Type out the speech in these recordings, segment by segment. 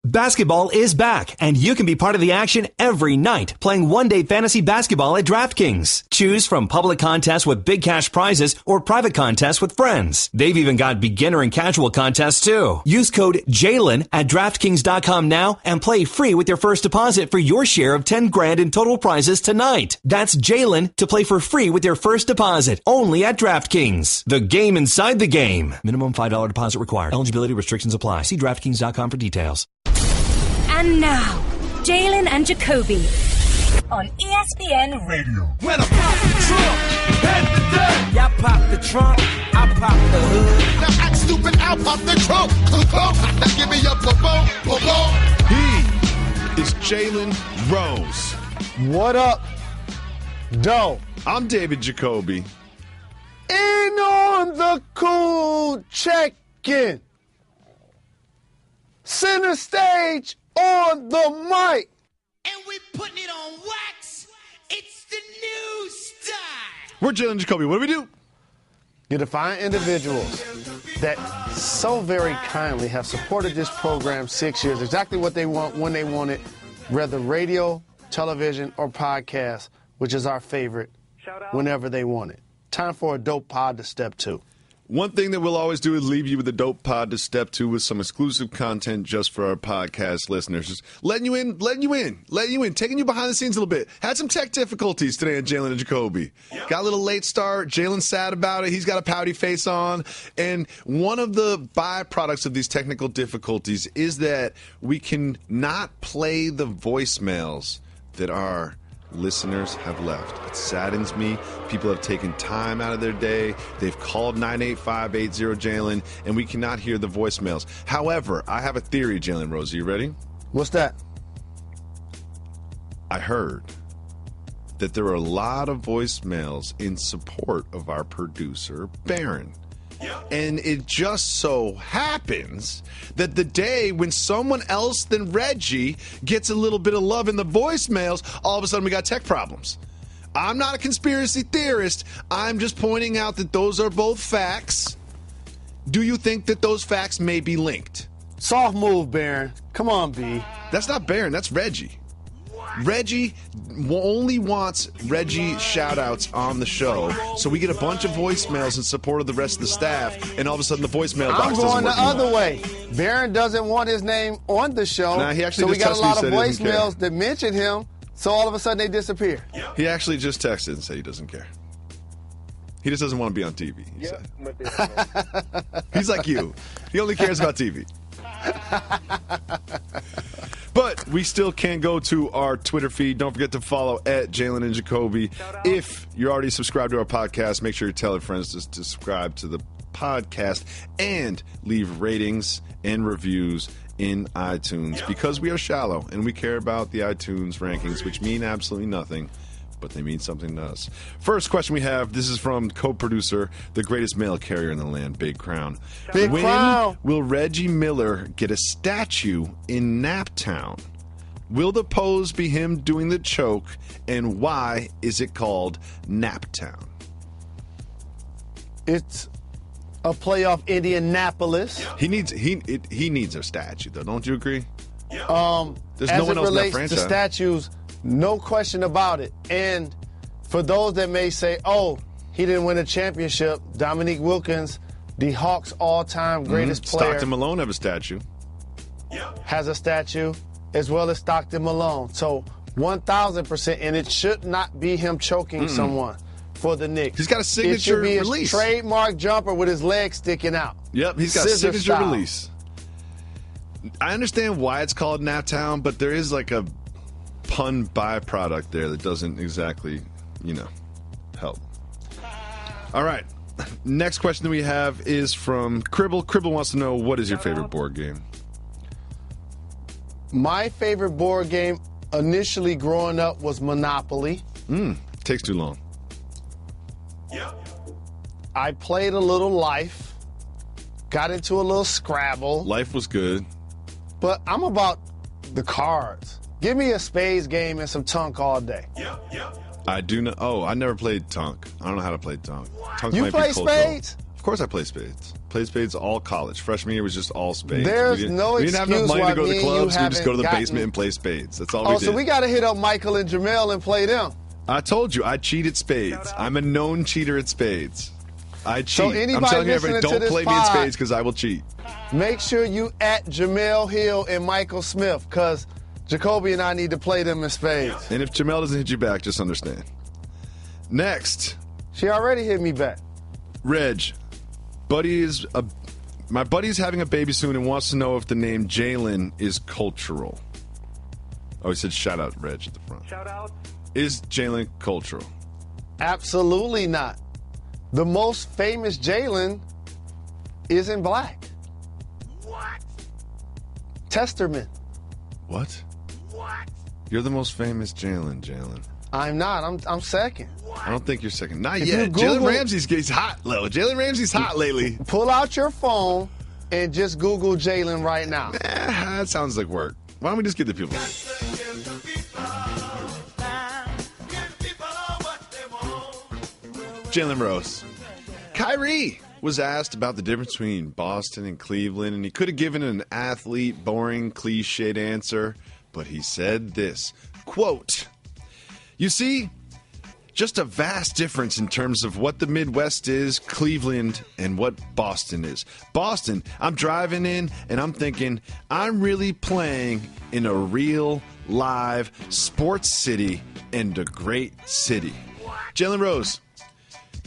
Basketball is back, and you can be part of the action every night playing one-day fantasy basketball at DraftKings. Choose from public contests with big cash prizes or private contests with friends. They've even got beginner and casual contests, too. Use code JALEN at DraftKings.com now and play free with your first deposit for your share of $10,000 in total prizes tonight. That's JALEN to play for free with your first deposit, only at DraftKings. The game inside the game. Minimum $5 deposit required. Eligibility restrictions apply. See DraftKings.com for details. And now, Jalen and Jacoby on ESPN Radio. When I pop the trunk, head the deck. Y'all pop the trunk, I pop the hood. Now act stupid, I'll pop the trunk. Now give me your boom, boom, boom. He is Jalen Rose. What up, Doe? I'm David Jacoby. In on the cool check-in. Center stage on the mic. And we putting it on wax. It's the new style. We're Jalen Jacoby. What do we do? You define individuals that so very kindly have supported this program 6 years, exactly what they want, when they want it, whether radio, television, or podcast, which is our favorite, whenever they want it. Time for a dope pod to step to. One thing that we'll always do is leave you with a dope pod to step to with some exclusive content just for our podcast listeners. Just letting you in, taking you behind the scenes a little bit. Had some tech difficulties today on Jalen and Jacoby. Yep. Got a little late start. Jalen's sad about it. He's got a pouty face on. And one of the byproducts of these technical difficulties is that we can not play the voicemails that our listeners have left. It saddens me. People have taken time out of their day. They've called 985-80-JALEN, and we cannot hear the voicemails. However, I have a theory, Jalen Rose. Are you ready? What's that? I heard that there are a lot of voicemails in support of our producer, Barron. And it just so happens that the day when someone else than Reggie gets a little bit of love in the voicemails, all of a sudden we got tech problems. I'm not a conspiracy theorist. I'm just pointing out that those are both facts. Do you think that those facts may be linked? Soft move, Barron. Come on, B. That's not Barron. That's Reggie. Reggie only wants Reggie shout-outs on the show, so we get a bunch of voicemails in support of the rest of the staff, and all of a sudden the voicemail box doesn't work. I'm going the other way. Barron doesn't want his name on the show, so we got a lot of voicemails that mention him, so all of a sudden they disappear. He actually just texted and said he doesn't care. He just doesn't want to be on TV, he said. He's like you. He only cares about TV. But we still can go to our Twitter feed. Don't forget to follow at Jalen and Jacoby. If you're already subscribed to our podcast, make sure you tell your friends to subscribe to the podcast and leave ratings and reviews in iTunes, because we are shallow and we care about the iTunes rankings, which mean absolutely nothing, but they mean something to us. First question we have, this is from co-producer, the greatest mail carrier in the land, Big Crown. Big Crown. Will Reggie Miller get a statue in Naptown? Will the pose be him doing the choke, and why is it called Naptown? It's a play off Indianapolis. He needs a statue, though. Don't you agree? There's as no one it else in that relates franchise. to statues, no question about it. And for those that may say, oh, he didn't win a championship, Dominique Wilkins, the Hawks' all-time greatest player. Stockton Malone have a statue. Has a statue, as well as Stockton Malone. So 1,000%, and it should not be him choking someone for the Knicks. He's got a signature release. It should be release. His trademark jumper with his legs sticking out. Yep, he's got a Scissor signature style. release. I understand why it's called Naptown, but there is like a pun byproduct there that doesn't exactly, help. All right. Next question that we have is from Cribble. Cribble wants to know, what is your favorite board game? My favorite board game initially growing up was Monopoly. Takes too long. I played a little Life, got into a little Scrabble. Life was good. But I'm about the cards. Give me a spades game and some Tunk all day. I do know. Oh, I never played Tunk. I don't know how to play Tunk. Tunk You might play be cold, spades? though. Of course I play spades. Played spades all college. Freshman year was just all spades. There's no we didn't have enough excuse money why to go to me the and you clubs. We just go to the haven't basement and play spades. That's all we did. So we got to hit up Michael and Jamel and play them. I told you, I cheat at spades. I'm a known cheater at spades. I cheat. So anybody I'm telling you, listening everybody, to don't this play me in pod, spades because I will cheat. Make sure you at Jamel Hill and Michael Smith, because Jacoby and I need to play them in spades. And if Jamel doesn't hit you back, just understand. Next. She already hit me back. Reg. My buddy's having a baby soon and wants to know if the name Jalen is cultural. Oh, he said shout out Reg at the front. Shout out. Is Jalen cultural? Absolutely not. The most famous Jalen isn't black. What? Testerman. What? What? You're the most famous Jalen. I'm not. I'm second. I don't think you're second. Not If yet. you Google- Jalen Ramsey's hot, though. Jalen Ramsey's hot lately. Pull out your phone and just Google Jalen right now. That sounds like work. Why don't we just get the people? Jalen Rose. Kyrie was asked about the difference between Boston and Cleveland, and he could have given an athlete, boring, cliched answer, but he said this, quote, "You see, just a vast difference in terms of what the Midwest is, Cleveland, and what Boston is. Boston, I'm driving in and I'm thinking, I'm really playing in a real, live sports city and a great city." Jalen Rose,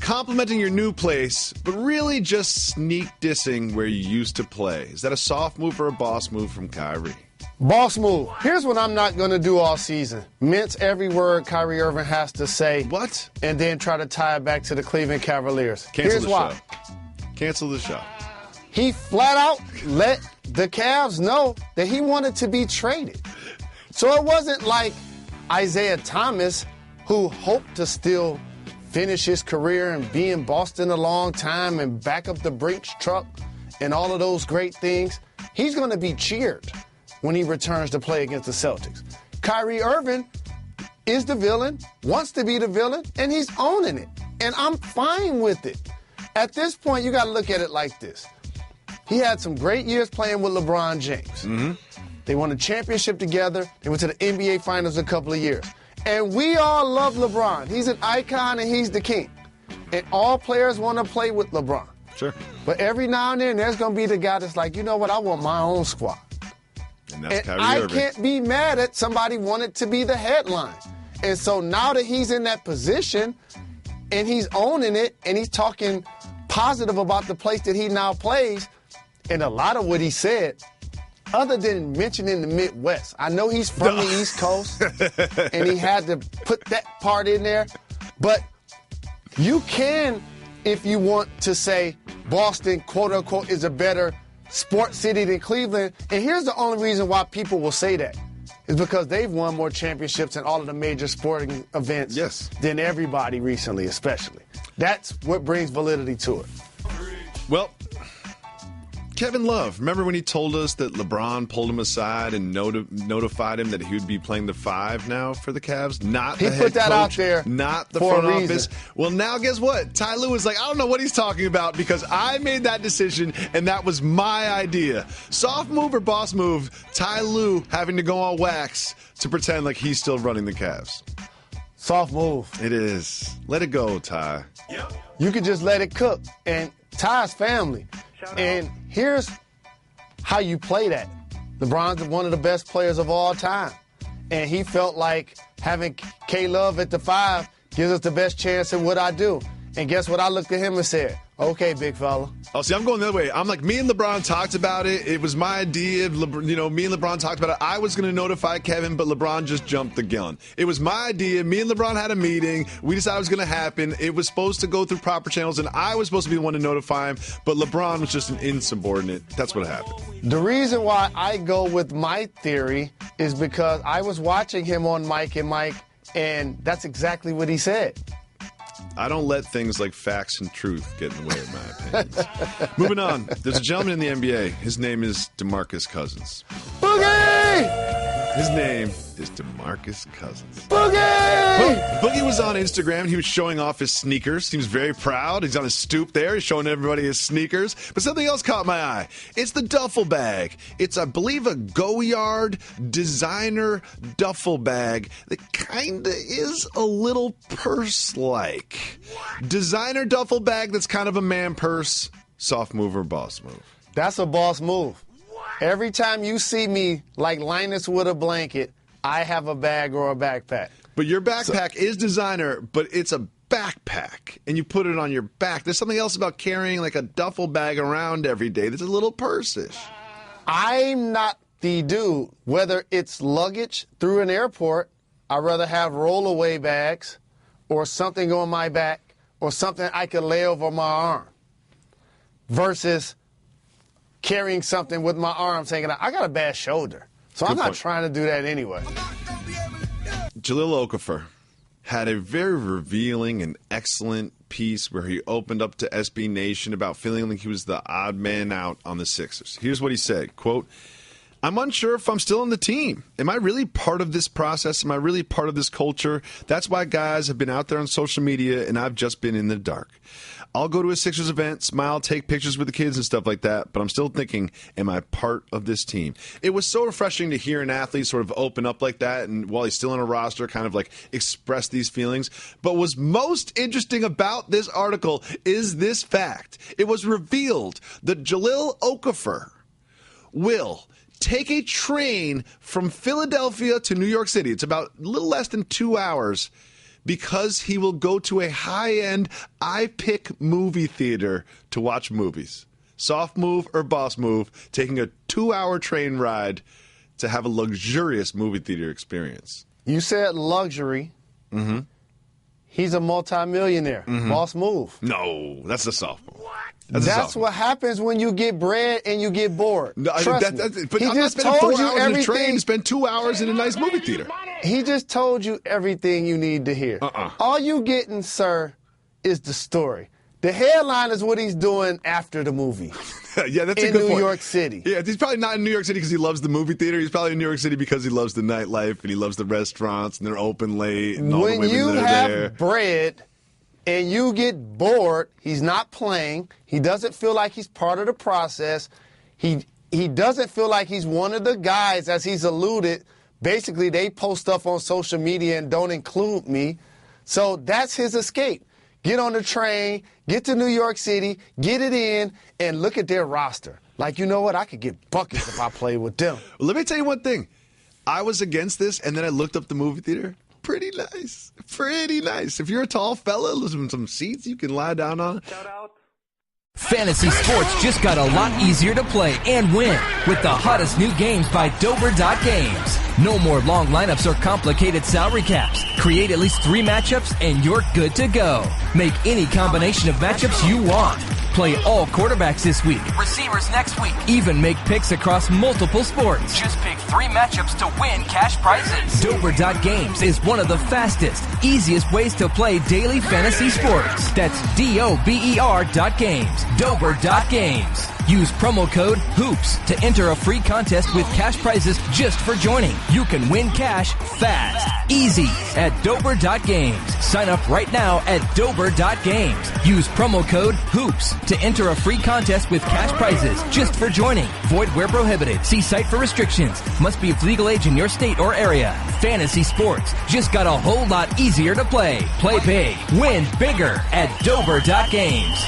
complimenting your new place, but really just sneak dissing where you used to play. Is that a soft move or a boss move from Kyrie? Boss move. Here's what I'm not going to do all season. Mince every word Kyrie Irving has to say. What? And then try to tie it back to the Cleveland Cavaliers. Cancel Here's the why. show. Cancel the show. He flat out let the Cavs know that he wanted to be traded. So it wasn't like Isaiah Thomas, who hoped to still finish his career and be in Boston a long time and back up the Brinks truck and all of those great things. He's going to be cheered when he returns to play against the Celtics. Kyrie Irving is the villain, wants to be the villain, and he's owning it. And I'm fine with it. At this point, you got to look at it like this. He had some great years playing with LeBron James. Mm-hmm. They won a championship together. They went to the NBA Finals a couple of years. And we all love LeBron. He's an icon and he's the king. And all players want to play with LeBron. Sure. But every now and then, there's going to be the guy that's like, you know what, I want my own squad. And that's Kyrie I Irving. can't be mad at somebody wanted to be the headline. And so now that he's in that position and he's owning it and he's talking positive about the place that he now plays, and a lot of what he said, other than mentioning the Midwest, I know he's from the East Coast and he had to put that part in there, but you can, if you want to say Boston, quote unquote, is a better sports city than Cleveland. And here's the only reason why people will say that is because they've won more championships in all of the major sporting events than everybody recently, especially. That's what brings validity to it. Well, Kevin Love, remember when he told us that LeBron pulled him aside and notified him that he would be playing the 5 now for the Cavs? Not the head coach. He put that out there not the front office. Well, now guess what? Ty Lue is like, I don't know what he's talking about because I made that decision and that was my idea. Soft move or boss move, Ty Lue having to go on wax to pretend like he's still running the Cavs. Soft move. It is. Let it go, Ty. Yep. You can just let it cook. And Ty's family. And here's how you play that. LeBron's one of the best players of all time. And he felt like having K-Love at the 5 gives us the best chance in what I do. And guess what? I looked at him and said, okay, big fella. Oh, see, I'm going the other way. I'm like, me and LeBron talked about it. It was my idea. Me and LeBron talked about it. I was going to notify Kevin, but LeBron just jumped the gun. It was my idea. Me and LeBron had a meeting. We decided it was going to happen. It was supposed to go through proper channels, and I was supposed to be the one to notify him, but LeBron was just an insubordinate. That's what happened. The reason why I go with my theory is because I was watching him on Mike and Mike, and that's exactly what he said. I don't let things like facts and truth get in the way of my opinions. Moving on. There's a gentleman in the NBA. His name is DeMarcus Cousins. Boogie! His name is DeMarcus Cousins. Boogie! Boogie was on Instagram. He was showing off his sneakers. Seems very proud. He's on his stoop there. He's showing everybody his sneakers. But something else caught my eye. It's the duffel bag. It's, I believe, a Goyard designer duffel bag that kind of is a little purse-like. Designer duffel bag that's kind of a man purse. Soft move or boss move? That's a boss move. Every time you see me like Linus with a blanket, I have a bag or a backpack. But your backpack is designer, but it's a backpack, and you put it on your back. There's something else about carrying like a duffel bag around every day that's a little purse-ish. I'm not the dude. Whether it's luggage through an airport, I'd rather have rollaway bags or something on my back or something I could lay over my arm versus carrying something with my arms hanging out. I got a bad shoulder, so I'm not trying to do that anyway. Jahlil Okafor had a very revealing and excellent piece where he opened up to SB Nation about feeling like he was the odd man out on the Sixers. Here's what he said, quote, "I'm unsure if I'm still on the team. Am I really part of this process? Am I really part of this culture? That's why guys have been out there on social media and I've just been in the dark. I'll go to a Sixers event, smile, take pictures with the kids and stuff like that, but I'm still thinking, am I part of this team?" It was so refreshing to hear an athlete sort of open up like that and while he's still on a roster kind of like express these feelings. But what's most interesting about this article is this fact. It was revealed that Jahlil Okafor will take a train from Philadelphia to New York City. It's about a little less than 2 hours because he will go to a high-end I-Pick movie theater to watch movies. Soft move or boss move, taking a 2-hour train ride to have a luxurious movie theater experience. You said luxury. Mm-hmm. He's a multimillionaire. Mm-hmm. Boss move. No, that's a soft move. That's what happens when you get bread and you get bored. No, Trust me. But he I'm not just spending told 4 you hours in a train everything. to spend 2 hours in a nice movie theater. He just told you everything you need to hear. All you getting, sir, is the story. The headline is what he's doing after the movie. Yeah, that's a in good point. New York City. Yeah, he's probably not in New York City because he loves the movie theater. He's probably in New York City because he loves the nightlife and he loves the restaurants and they're open late and all the When women you that are have there. bread and you get bored, he's not playing. He doesn't feel like he's part of the process. He doesn't feel like he's one of the guys, as he's alluded. Basically, they post stuff on social media and don't include me. So that's his escape. Get on the train, get to New York City, get it in, and look at their roster. Like, you know what? I could get buckets if I played with them. Well, let me tell you one thing. I was against this, and then I looked up the movie theater. Pretty nice. Pretty nice. If you're a tall fella, there's some seats you can lie down on. Shout out. Fantasy sports just got a lot easier to play and win with the hottest new games by Dober.Games. No more long lineups or complicated salary caps. Create at least 3 matchups and you're good to go. Make any combination of matchups you want. Play all quarterbacks this week, receivers next week. Even make picks across multiple sports. Just pick 3 matchups to win cash prizes. Dober.Games is one of the fastest, easiest ways to play daily fantasy sports. That's Dober.Games. Dober.Games. Use promo code HOOPS to enter a free contest with cash prizes just for joining. You can win cash fast, easy at Dober.Games. Sign up right now at Dober.Games. Use promo code HOOPS to enter a free contest with cash prizes just for joining. Void where prohibited. See site for restrictions. Must be of legal age in your state or area. Fantasy sports just got a whole lot easier to play. Play big, win bigger at Dober.Games.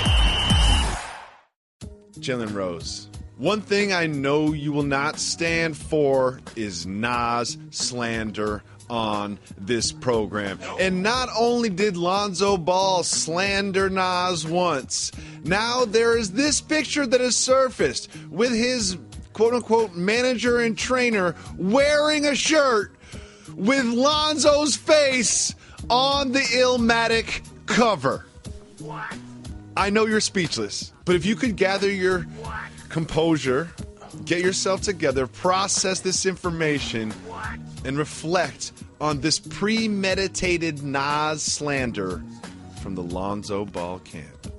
Jalen Rose. One thing I know you will not stand for is Nas slander on this program. And not only did Lonzo Ball slander Nas once, now there is this picture that has surfaced with his quote-unquote manager and trainer wearing a shirt with Lonzo's face on the Illmatic cover. I know you're speechless, but if you could gather your composure, get yourself together, process this information, and reflect on this premeditated Nas slander from the Lonzo Ball camp.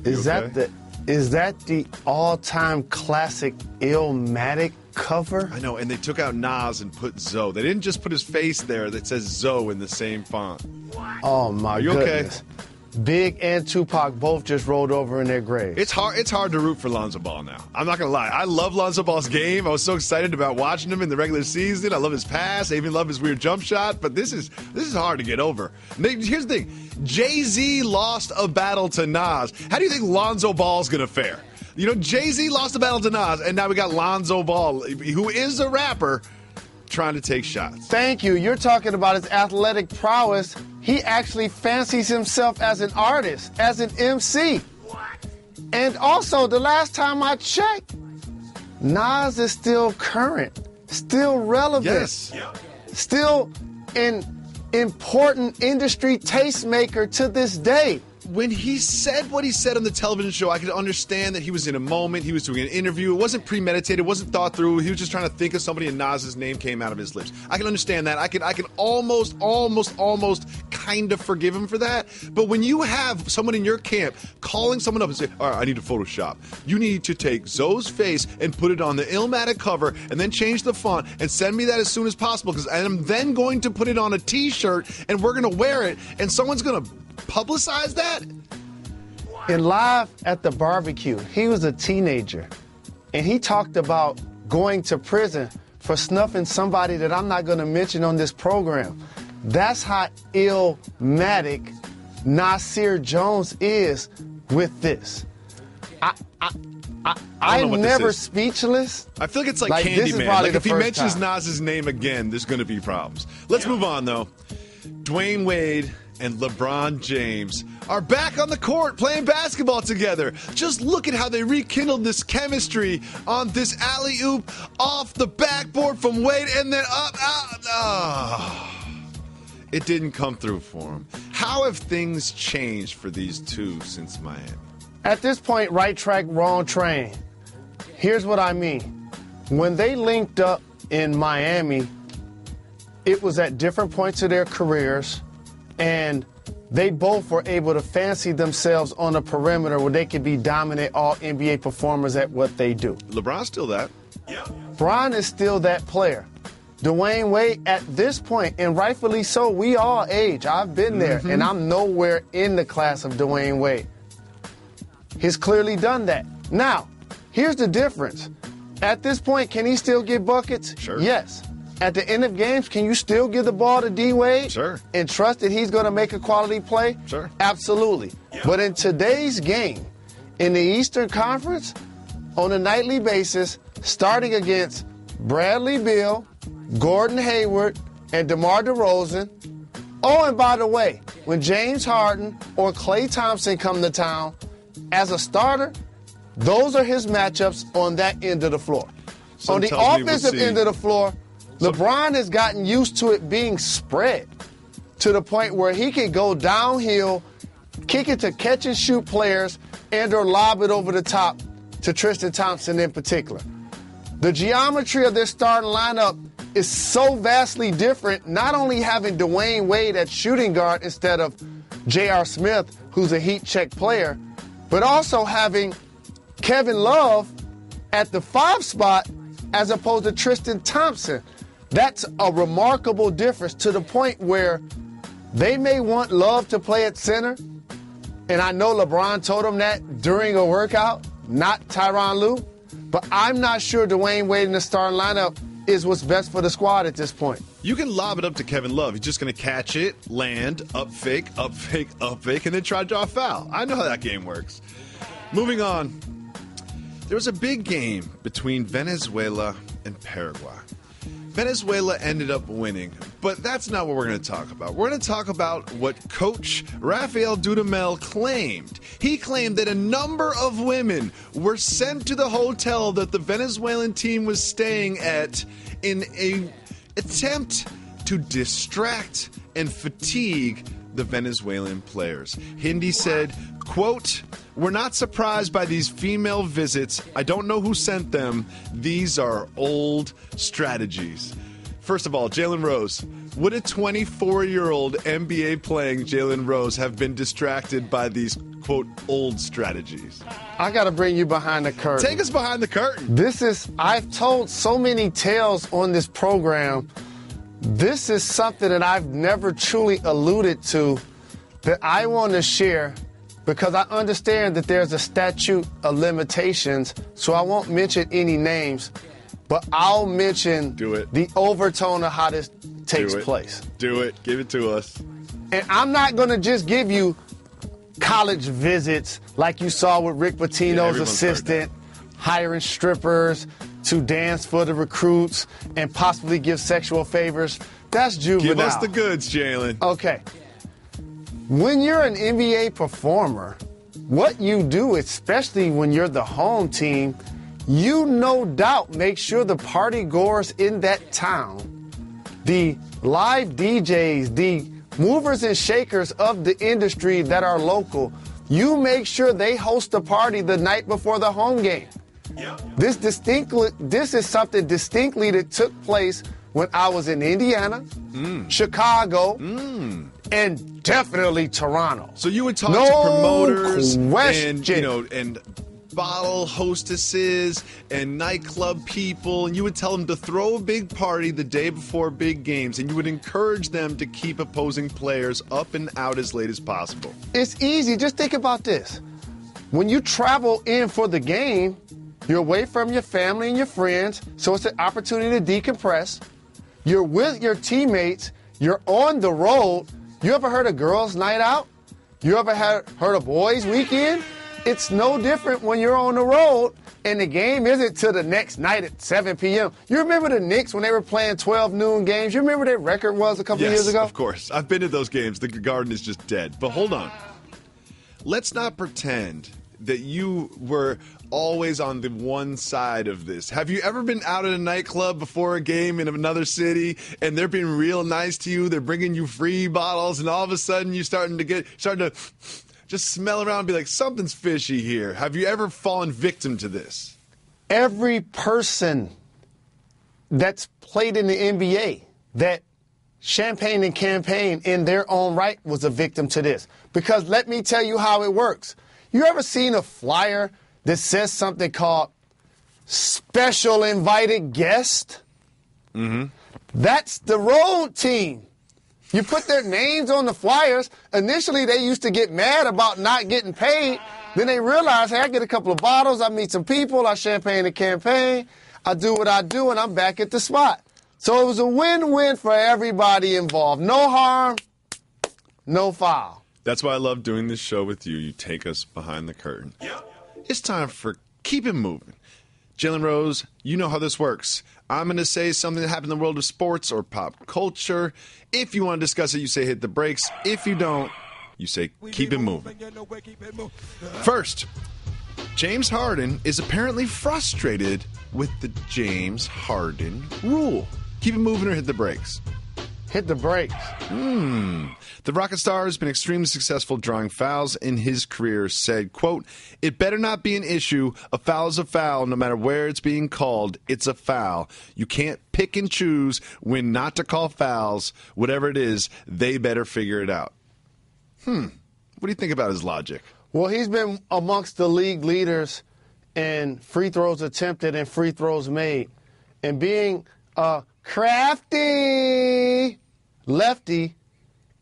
Is that Is that the all-time classic Illmatic cover? I know, and they took out Nas and put Zoe. They didn't just put his face there that says Zoe in the same font. Oh, my goodness. Okay? Big and Tupac both just rolled over in their graves. It's hard to root for Lonzo Ball now. I'm not going to lie. I love Lonzo Ball's game. I was so excited about watching him in the regular season. I love his pass. I even love his weird jump shot. But this is hard to get over. Here's the thing. Jay-Z lost a battle to Nas. How do you think Lonzo Ball's going to fare? You know, Jay-Z lost a battle to Nas, and now we got Lonzo Ball, who is a rapper, trying to take shots. Thank you. You're talking about his athletic prowess. He actually fancies himself as an artist, as an MC. And also, the last time I checked, Nas is still current, still relevant, yes, still an important industry tastemaker to this day. When he said what he said on the television show, I could understand that he was in a moment. He was doing an interview. It wasn't premeditated. It wasn't thought through. He was just trying to think of somebody, and Nas's name came out of his lips. I can understand that. I can almost kind of forgive him for that. But when you have someone in your camp calling someone up and say, all right, I need to Photoshop. You need to take Zoe's face and put it on the Illmatic cover and then change the font and send me that as soon as possible, because I'm then going to put it on a T-shirt and we're going to wear it, and someone's going to publicize that? In Live at the Barbecue, he was a teenager, and he talked about going to prison for snuffing somebody that I'm not going to mention on this program. That's how Illmatic Nasir Jones is with this. I'm never speechless. I feel like it's like Candyman. Like if he mentions Nas's name again, there's going to be problems. Let's move on, though. Dwayne Wade and LeBron James are back on the court playing basketball together. Just look at how they rekindled this chemistry on this alley-oop off the backboard from Wade and then up, out. Oh, it didn't come through for him. How have things changed for these two since Miami? At this point, right track, wrong train. Here's what I mean. When they linked up in Miami, it was at different points of their careers, and they both were able to fancy themselves on the perimeter where they could be dominant all-NBA performers at what they do. LeBron's still that. Yeah. LeBron is still that player. Dwayne Wade, at this point, and rightfully so, we all age. I've been there, and I'm nowhere in the class of Dwayne Wade. He's clearly done that. Now, here's the difference. At this point, can he still get buckets? Sure. Yes. At the end of games, can you still give the ball to D-Wade? Sure. And trust that he's going to make a quality play? Sure. Absolutely. Yeah. But in today's game, in the Eastern Conference, on a nightly basis, starting against Bradley Beal, Gordon Hayward, and DeMar DeRozan. Oh, and by the way, when James Harden or Klay Thompson come to town, as a starter, those are his matchups on that end of the floor. On the offensive end of the floor, LeBron has gotten used to it being spread to the point where he can go downhill, kick it to catch-and-shoot players, and or lob it over the top to Tristan Thompson in particular. The geometry of their starting lineup is so vastly different, not only having Dwayne Wade at shooting guard instead of J.R. Smith, who's a heat-check player, but also having Kevin Love at the 5 spot as opposed to Tristan Thompson. That's a remarkable difference to the point where they may want Love to play at center, and I know LeBron told him that during a workout, not Tyronn Lue, but I'm not sure Dwayne Wade in the starting lineup is what's best for the squad at this point. You can lob it up to Kevin Love. He's just going to catch it, land, up fake, up fake, up fake, and then try to draw a foul. I know how that game works. Moving on, there was a big game between Venezuela and Paraguay. Venezuela ended up winning, but that's not what we're going to talk about. We're going to talk about what Coach Rafael Dudamel claimed. He claimed that a number of women were sent to the hotel that the Venezuelan team was staying at in an attempt to distract and fatigue the Venezuelan players. Hindi said, quote, "We're not surprised by these female visits. I don't know who sent them. These are old strategies." First of all, Jalen Rose. Would a 24-year-old NBA playing Jalen Rose have been distracted by these, quote, old strategies? I got to bring you behind the curtain. Take us behind the curtain. I've told so many tales on this program. This is something that I've never truly alluded to that I want to share because I understand that there's a statute of limitations, so I won't mention any names. But I'll mention the overtone of how this takes place. Do it. Give it to us. And I'm not going to just give you college visits like you saw with Rick Pitino's assistant, hiring strippers to dance for the recruits and possibly give sexual favors. That's juvenile. Give us the goods, Jalen. Okay. When you're an NBA performer, what you do, especially when you're the home team, you no doubt make sure the party goers in that town, the live DJs, the movers and shakers of the industry that are local, you make sure they host a party the night before the home game. Yep. This is something distinctly that took place when I was in Indiana, Chicago, and definitely Toronto. So you would talk to promoters and bottle hostesses and nightclub people, and you would tell them to throw a big party the day before big games, and you would encourage them to keep opposing players up and out as late as possible. It's easy. Just think about this. When you travel in for the game, you're away from your family and your friends, so it's an opportunity to decompress. You're with your teammates. You're on the road. You ever heard of girls' night out? You ever heard of boys' weekend? It's no different when you're on the road and the game isn't till the next night at 7 p.m. You remember the Knicks when they were playing 12 noon games? You remember their record was a couple years ago? Yes, of course. I've been to those games. The Garden is just dead. But hold on. Let's not pretend that you were always on the one side of this. Have you ever been out at a nightclub before a game in another city and they're being real nice to you? They're bringing you free bottles, and all of a sudden you're starting to just smell around and be like, something's fishy here. Have you ever fallen victim to this? Every person that's played in the NBA, that champagne and campaign in their own right, was a victim to this. Because let me tell you how it works. You ever seen a flyer that says something called special invited guest? Mm-hmm. That's the road team. You put their names on the flyers. Initially, they used to get mad about not getting paid. Then they realized, hey, I get a couple of bottles, I meet some people, I champagne and campaign, I do what I do, and I'm back at the spot. So it was a win-win for everybody involved. No harm, no foul. That's why I love doing this show with you. You take us behind the curtain. Yep. It's time for Keep It Moving. Jalen Rose, you know how this works. I'm going to say something that happened in the world of sports or pop culture. If you want to discuss it, you say hit the brakes. If you don't, you say keep it moving. First, James Harden is apparently frustrated with the James Harden rule. Keep it moving or hit the brakes? Hit the brakes. The Rocket star has been extremely successful drawing fouls in his career, said, quote, "It better not be an issue. A foul is a foul no matter where it's being called. It's a foul. You can't pick and choose when not to call fouls. Whatever it is, they better figure it out." What do you think about his logic? Well, he's been amongst the league leaders in free throws attempted and free throws made. And being a crafty lefty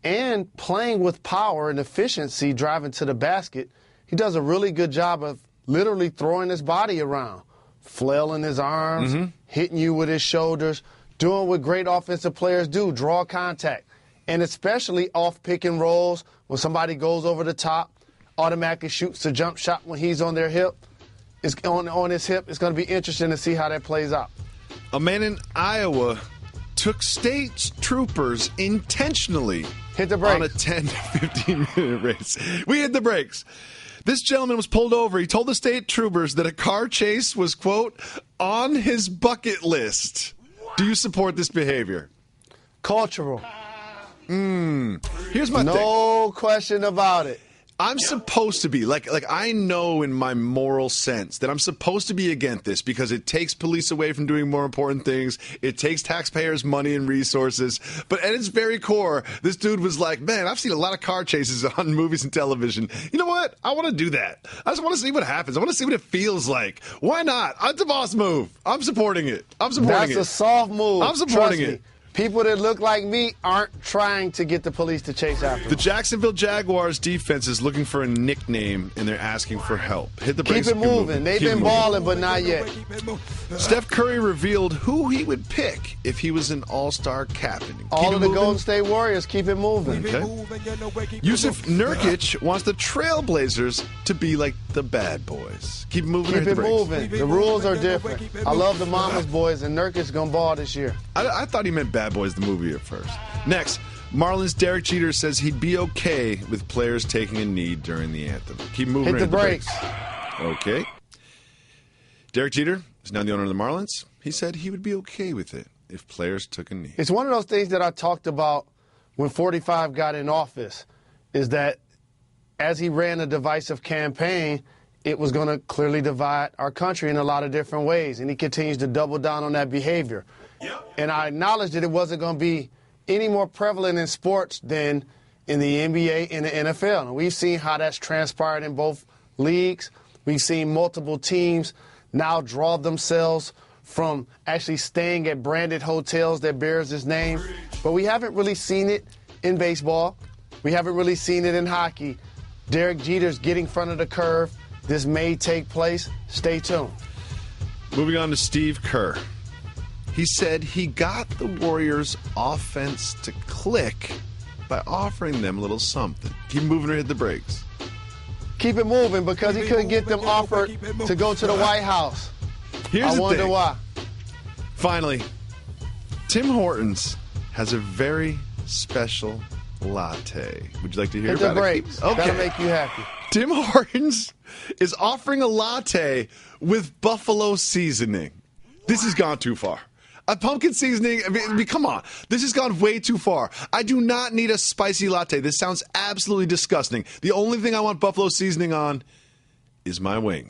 and playing with power and efficiency driving to the basket, he does a really good job of literally throwing his body around, flailing his arms, hitting you with his shoulders, doing what great offensive players do, draw contact. And especially off pick and rolls, when somebody goes over the top, automatically shoots the jump shot when he's on their hip. It's on his hip. It's going to be interesting to see how that plays out. A man in Iowa took state troopers intentionally hit the brakes on a 10 to 15-minute race. We hit the brakes. This gentleman was pulled over. He told the state troopers that a car chase was, quote, on his bucket list. Do you support this behavior? Cultural. Here's my thing. No question about it. I'm supposed to be like I know in my moral sense that I'm supposed to be against this because it takes police away from doing more important things. It takes taxpayers' money and resources. But at its very core, this dude was like, man, I've seen a lot of car chases on movies and television. You know what? I want to do that. I just want to see what happens. I want to see what it feels like. Why not? It's a boss move. I'm supporting it. That's a soft move. I'm supporting it. People that look like me aren't trying to get the police to chase after them. The Jacksonville Jaguars defense is looking for a nickname, and they're asking for help. Hit the brakes. Keep it moving. They've been balling, but not yet. Steph Curry revealed who he would pick if he was an all-star captain. All of the Golden State Warriors, keep it moving. Okay. Yusuf Nurkic wants the Trailblazers to be like the bad boys. Keep it moving. Keep it moving. The rules are different. I love the Mama's boys, and Nurkic going to ball this year. I thought he meant Bad Boys the movie at first. Next, Marlins Derek Jeter says he'd be okay with players taking a knee during the anthem. Keep moving. Hit the brakes. Okay. Derek Jeter is now the owner of the Marlins. He said he would be okay with it if players took a knee. It's one of those things that I talked about when 45 got in office, is that as he ran a divisive campaign, it was going to clearly divide our country in a lot of different ways, and he continues to double down on that behavior. Yep. And I acknowledged that it wasn't going to be any more prevalent in sports than in the NBA and the NFL. And we've seen how that's transpired in both leagues. We've seen multiple teams now draw themselves from actually staying at branded hotels that bears his name. But we haven't really seen it in baseball. We haven't really seen it in hockey. Derek Jeter's getting in front of the curve. This may take place. Stay tuned. Moving on to Steve Kerr. He said he got the Warriors' offense to click by offering them a little something. Keep moving or hit the brakes. Keep it moving because he couldn't get them offered to go to the White House. I wonder why. Finally, Tim Hortons has a very special latte. Would you like to hear about it? Hit the brakes. Okay. That'll make you happy. Tim Hortons is offering a latte with buffalo seasoning. This has gone too far. A pumpkin seasoning, I mean, come on. This has gone way too far. I do not need a spicy latte. This sounds absolutely disgusting. The only thing I want buffalo seasoning on is my wings.